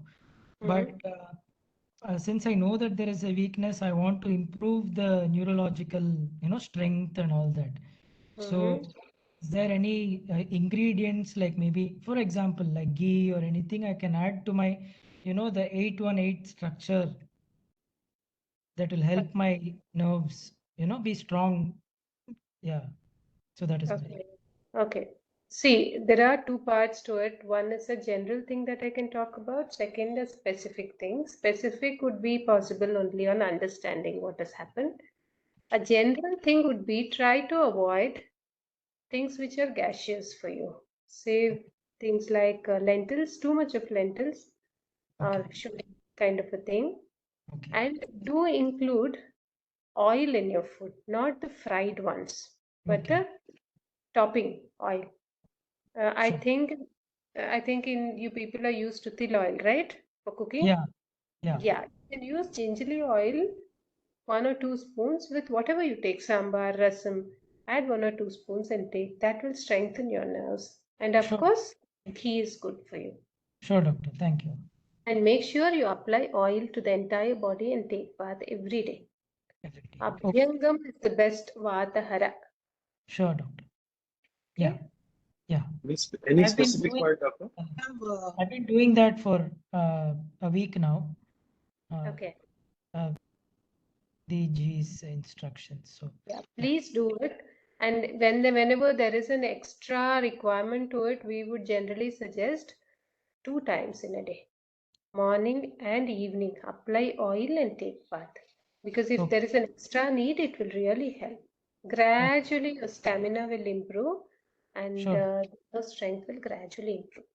But since I know that there is a weakness, I want to improve the neurological, strength and all that. So is there any ingredients like maybe, for example, like ghee or anything I can add to my, the 818 structure that will help my nerves, be strong? Yeah. So that is my. Okay. See, there are two parts to it. One is a general thing that I can talk about. Second is specific things. Specific would be possible only on understanding what has happened. A general thing would be try to avoid things which are gaseous for you. Say things like lentils, too much of lentils or sugar kind of a thing. Okay. And do include oil in your food, not the fried ones, but the topping oil. I think in you people are used to til oil, right? For cooking? Yeah. Yeah. You can use gingerly oil, 1 or 2 spoons with whatever you take, sambar, rasam, add 1 or 2 spoons and take. That will strengthen your nerves. And of course, ghee is good for you. Sure, doctor. Thank you. And make sure you apply oil to the entire body and take bath every day. Every day. Abhyangam is the best Vatahara. Sure, doctor. Yeah. Yeah. Any specific part, doctor? I've been doing that for a week now. Okay. The G's instructions. So yeah, please do it. And whenever there is an extra requirement to it, we would generally suggest 2 times in a day, morning and evening. Apply oil and take bath. Because if there is an extra need, it will really help. Gradually, your stamina will improve and your strength will gradually improve.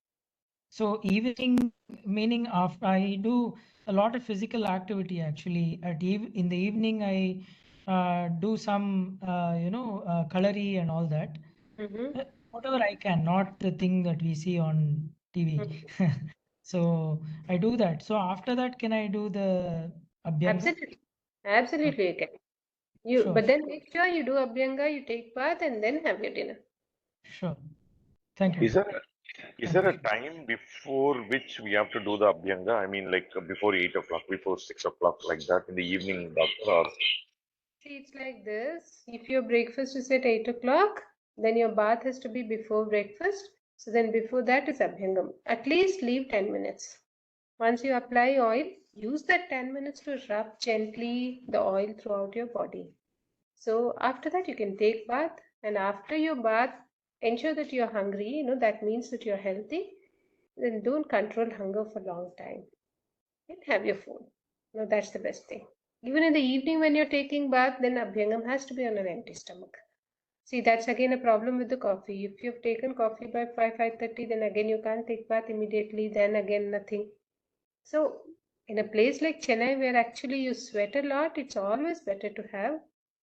So evening, meaning after I do a lot of physical activity actually. In the evening, I do some, kalari and all that. Whatever I can, not the thing that we see on TV. So I do that. So after that, can I do the Abhyanga? Absolutely you can. But then make sure you do Abhyanga, you take bath and then have your dinner. Sure. Thank you. Is there a time before which we have to do the Abhyanga? I mean, like before 8 o'clock, before 6 o'clock, like that in the evening, doctor? Or... See, it's like this. If your breakfast is at 8 o'clock, then your bath has to be before breakfast. So then before that is Abhyangam. At least leave 10 minutes. Once you apply oil, use that 10 minutes to rub gently the oil throughout your body. So after that, you can take bath. And after your bath, ensure that you're hungry. That means that you're healthy. Then don't control hunger for a long time. And have your food. That's the best thing. Even in the evening when you're taking bath, then Abhyangam has to be on an empty stomach. See, that's again a problem with the coffee. If you've taken coffee by 5:30, then again you can't take bath immediately, then again nothing. So in a place like Chennai where actually you sweat a lot, it's always better to have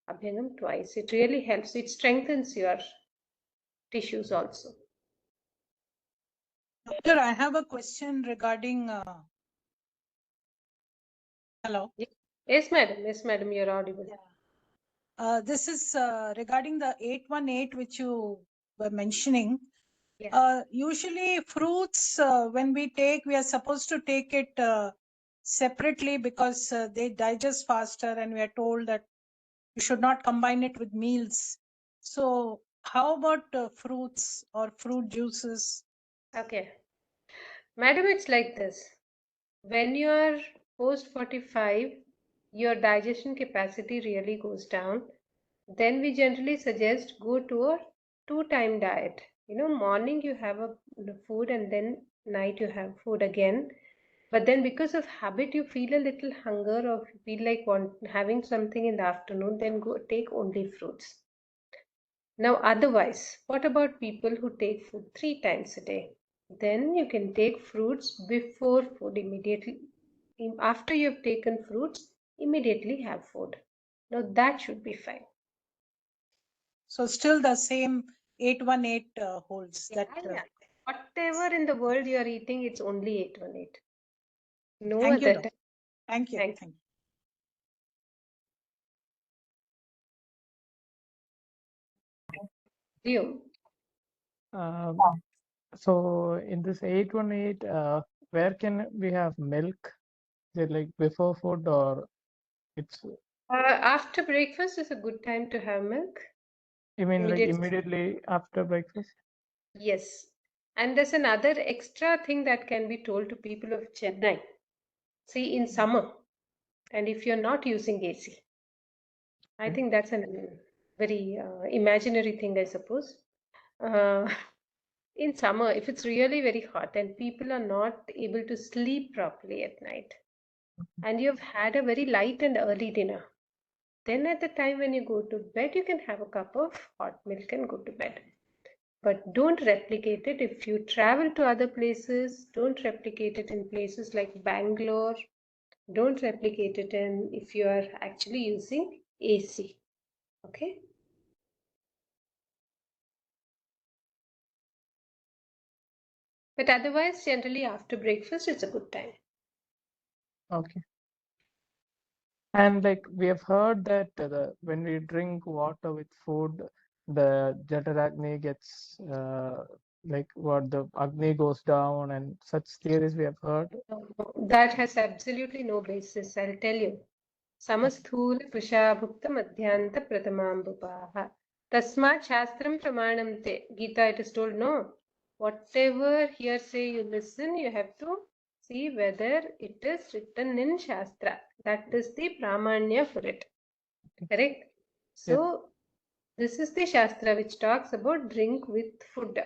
Abhyangam twice. It really helps. It strengthens your tissues also. Doctor, I have a question regarding. Hello. Yes, madam. Yes, madam. You're audible. This is regarding the 818 which you were mentioning. Yeah. Usually, fruits when we take, we are supposed to take it separately because they digest faster, and we are told that you should not combine it with meals. So, how about fruits or fruit juices? Okay. Madam, it's like this. When you're post 45, your digestion capacity really goes down. Then we generally suggest go to a 2-time diet. Morning you have a food and then night you have food again. But then because of habit, you feel a little hunger or feel like having something in the afternoon, then go take only fruits. Now, otherwise, what about people who take food 3 times a day? Then you can take fruits before food immediately. After you have taken fruits, immediately have food. Now, that should be fine. So, still the same 818 holds. Yeah, That. yeah. Whatever in the world you are eating, it's only 818. No Thank you, other. doctor. Thank you. Thank Thank you. you. So in this 818, where can we have milk? Is it like before food or it's? After breakfast is a good time to have milk. You mean like immediately after breakfast? Yes. And there's another extra thing that can be told to people of Chennai. See, in summer, and if you're not using AC, I think that's a very imaginary thing, I suppose. In summer, if it's really very hot and people are not able to sleep properly at night, and you've had a very light and early dinner, then at the time when you go to bed, you can have a cup of hot milk and go to bed. But don't replicate it. If you travel to other places, don't replicate it in places like Bangalore. Don't replicate it if you are actually using AC. Okay. But otherwise, generally after breakfast, it's a good time. Okay. And like we have heard that when we drink water with food, the Jataragni gets like what the Agni goes down and such theories we have heard. That has absolutely no basis, I'll tell you. Samasthula Pushabhukta Madhyanta Pratamambupaha. Tasmat Shastram Pramanam Te. Gita, it is told no. Whatever hearsay you listen, you have to see whether it is written in Shastra. That is the Pramanya for it. Correct? So, this is the Shastra which talks about drink with food.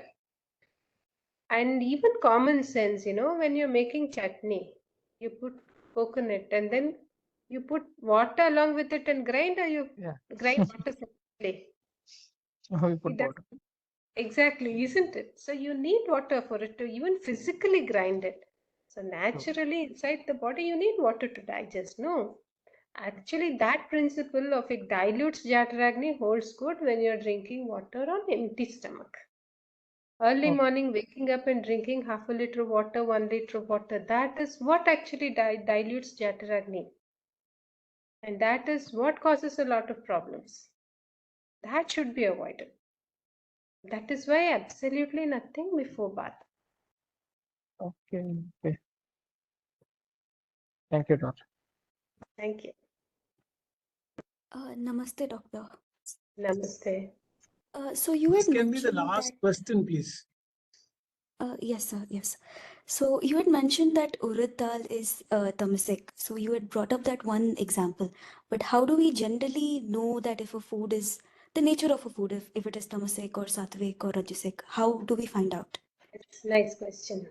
And even common sense, when you're making chutney, you put coconut and then you put water along with it and grind, or you grind water separately. We put water. Exactly, isn't it? So you need water for it to even physically grind it. So naturally inside the body you need water to digest. No, actually that principle of it dilutes Jataragni holds good when you're drinking water on empty stomach. Early morning, waking up and drinking half a liter of water, 1 liter of water, that is what actually dilutes Jataragni. And that is what causes a lot of problems. That should be avoided. That is why absolutely nothing before bath. Okay. Okay. Thank you, doctor. Thank you. Namaste, doctor. Namaste. So you This had can be the mentioned last that, question, please. yes, sir, yes. So you had mentioned that urad dal is tamasic. So you had brought up that one example. But how do we generally know that if a food is the nature of a food, if it is tamasic or sattvic or rajasic? How do we find out? It's a nice question.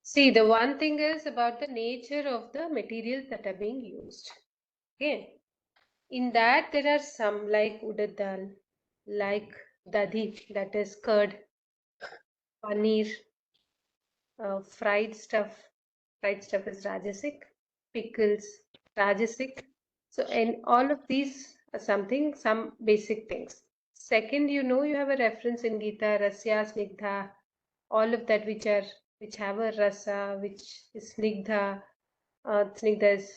See, the one thing is about the nature of the materials that are being used. Okay. In that, there are some like urad dal, like dadhi, that is curd, paneer, fried stuff. Fried stuff is rajasic, pickles, rajasic. So, and all of these are some basic things. Second, you have a reference in Gita, rasya, snigdha, all of that which have a rasa, which is snigdha. Snigdha is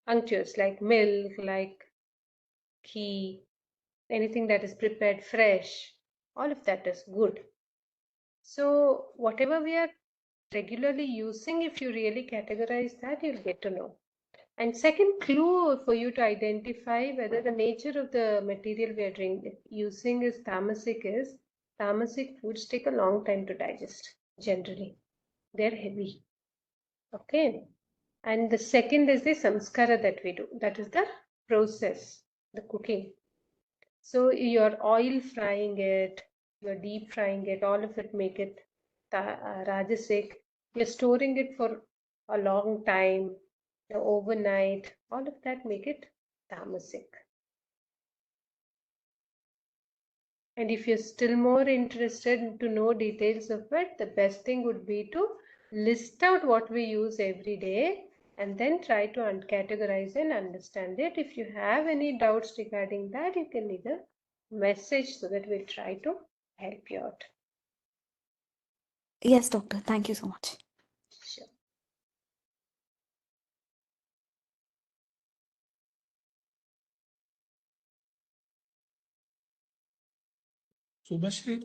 unctuous, like milk, like ghee, anything that is prepared fresh. All of that is good. So whatever we are regularly using, if you really categorize that, you'll get to know. And second clue for you to identify whether the nature of the material we are using is tamasic foods take a long time to digest generally. They're heavy. Okay. And the second is the samskara that we do. That is the process, the cooking. So you're oil frying it, you're deep frying it, all of it make it rajasic. You're storing it for a long time, overnight, all of that make it tamasic. And if you're still more interested to know details of it, the best thing would be to list out what we use every day and then try to categorize and understand it. If you have any doubts regarding that, you can either message so that we'll try to help you out. Yes, doctor. Thank you so much. Sure. Subhashri.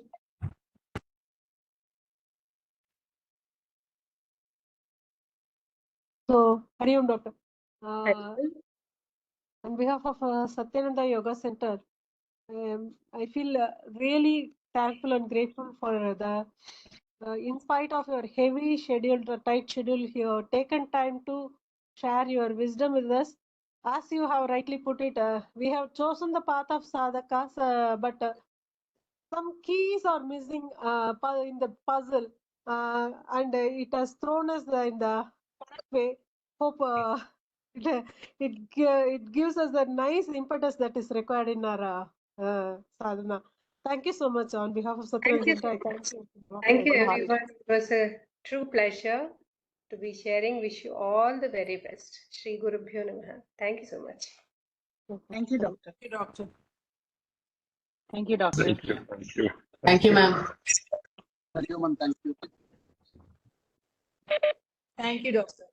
So, Hari Om, doctor. Hello. On behalf of Satyananda Yoga Center, I feel really thankful and grateful for in spite of your heavy schedule, the tight schedule, you have taken time to share your wisdom with us. As you have rightly put it, we have chosen the path of sadhakas, but some keys are missing in the puzzle, and it has thrown us in the correct way. Hope it gives us a nice impetus that is required in our sadhana. Thank you so much on behalf of Thank you. Satyananda. Thank you. Thank you, Hari. everyone. It was a true pleasure to be sharing. Wish you all the very best. Shri Gurubhyo Namaha. Thank you so much. Thank you, doctor. Thank you, doctor. Thank you, doctor. Thank you. Thank you. Thank you, ma'am. Thank you, ma'am. Thank you. Thank you, doctor.